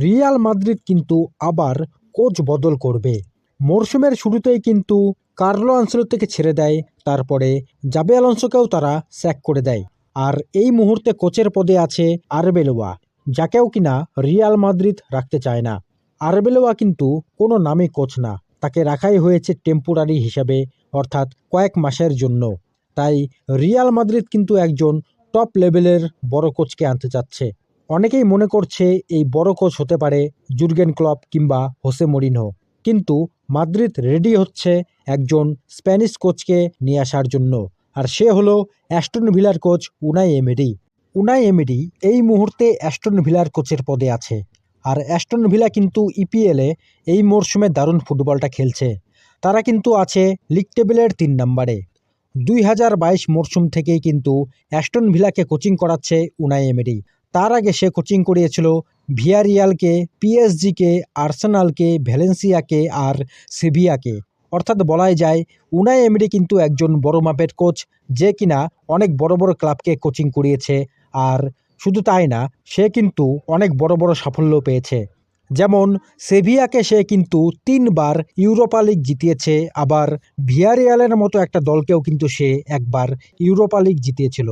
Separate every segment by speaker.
Speaker 1: Real Madrid কিন্তু আবার coach বদল করবে। মরশুমের শুরুতেই কিন্তু কার্লো আনচেলত্তিকে ছেড়ে দেয়, তারপরে জাবি আলোনসোকেও তারা স্যাক করে দেয়। আর এই মুহূর্তে কোচের পদে আছে আরবেলোয়া, যাকেও কিনা রিয়াল মাদ্রিদ রাখতে চায় না। আরবেলোয়া কিন্তু কোনো নামী কোচ না, তাকে রাখাই হয়েছে টেম্পোরারি হিসাবে, অর্থাৎ কয়েক মাসের জন্য। তাই রিয়াল মাদ্রিদ কিন্তু একজন টপ লেভেলের বড় কোচকে আনতে চাচ্ছে। অনেকেই মনে করছে এই বড় কোচ হতে পারে জুর্গেন ক্লপ কিংবা হোসে মরিনহো, কিন্তু মাদ্রিদ রেডি হচ্ছে একজন স্প্যানিশ কোচকে নিয়ে আসার জন্য, আর সে হলো অ্যাস্টন ভিলার coach Unai Emery. Unai Emery এই মুহূর্তে অ্যাস্টন ভিলার কোচের পদে আছে। আর অ্যাস্টন ভিলা কিন্তু ইপিএলে এই মরশুমে দারুণ ফুটবলটা খেলছে। তারা কিন্তু আছে লিগ টেবিলের 3 নম্বরে। 2022 মরশুম থেকেই কিন্তু অ্যাস্টন ভিলাকে কোচিং করাচ্ছে উনাই এমেরি। তার আগে সে কোচিং করিয়েছিল ভিয়ারিয়ালকে, পিএসজিকে, আর্সেনালকে, ভ্যালেন্সিয়াকে আর সেভিয়াকে। অর্থাৎ বলাই যায় উনাই এমেরি কিন্তু একজন বড় মাপের কোচ, যে কিনা অনেক বড় বড় ক্লাবকে কোচিং করিয়েছে। আর শুধু তাই না, সে কিন্তু অনেক বড় বড় সাফল্য পেয়েছে। যেমন সেভিয়াকে সে কিন্তু 3 বার ইউরোপা লিগ জিতিয়েছে, আবার ভিয়ারিয়ালের মতো একটা দলকেও কিন্তু সে একবার ইউরোপা লিগ জিতিয়েছিল।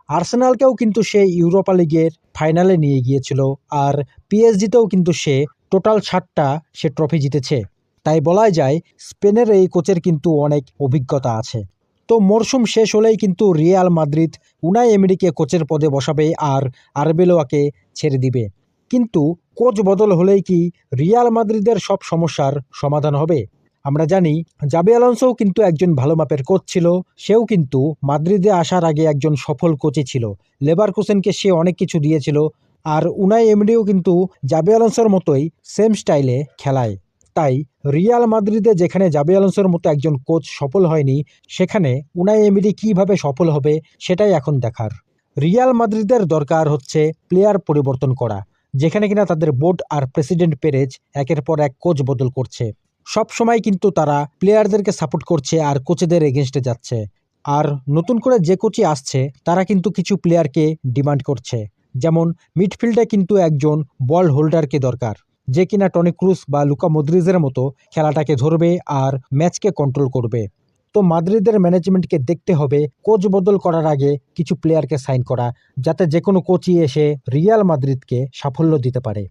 Speaker 1: আর্সেনালকেও কিন্তু সে ইউরোপা লিগের ফাইনালে নিয়ে গিয়েছিল, আর পিএসজিতেও কিন্তু সে টোটাল 7টা সে ট্রফি জিতেছে। তাই বলাই যায় স্পেনের এই কোচের কিন্তু অনেক অভিজ্ঞতা আছে। তো মরশুম শেষ হলেই কিন্তু রিয়াল মাদ্রিদ উনাই এমেরিকে কোচের পদে বসাবে আর আরবেলোয়াকে ছেড়ে দিবে। কিন্তু কোচ বদল হলেই কি রিয়াল মাদ্রিদের সব সমস্যার সমাধান হবে? আমরা জানি জাবি আলোনসোও কিন্তু একজন ভালো মাপের কোচ ছিল। সেও কিন্তু মাদ্রিদে আসার আগে একজন সফল কোচই ছিল। লেভারকুসেনকে সে অনেক কিছু দিয়েছিল। আর উনাই এমরিও কিন্তু জাবি আলোনসোর মতোই সেম স্টাইলে খেলায়। তাই রিয়াল মাদ্রিদে যেখানে জাবি আলোনসোর মতো একজন কোচ সফল হয়নি, সেখানে উনাই এমরি কিভাবে সফল হবে সেটাই এখন দেখার। রিয়াল মাদ্রিদের দরকার হচ্ছে প্লেয়ার পরিবর্তন করা, যেখানে কিনা তাদের বোর্ড আর প্রেসিডেন্ট পেরেজ একের পর এক কোচ বদল করছে। সব সময় কিন্তু তারা প্লেয়ারদেরকে সাপোর্ট করছে আর কোচেদের এগেনস্টে যাচ্ছে। আর নতুন করে যে কোচই আসছে তারা কিন্তু কিছু প্লেয়ারকে ডিমান্ড করছে। যেমন মিডফিল্ডে কিন্তু একজন বল হোল্ডারকে দরকার, যে কিনা টনি ক্রুস বা লুকা মদ্রিজের মতো খেলাটাকে ধরবে আর ম্যাচকে কন্ট্রোল করবে। তো মাদ্রিদের ম্যানেজমেন্টকে দেখতে হবে কোচ বদল করার আগে কিছু প্লেয়ারকে সাইন করা, যাতে যে কোনো কোচই এসে রিয়াল মাদ্রিদকে সাফল্য দিতে পারে।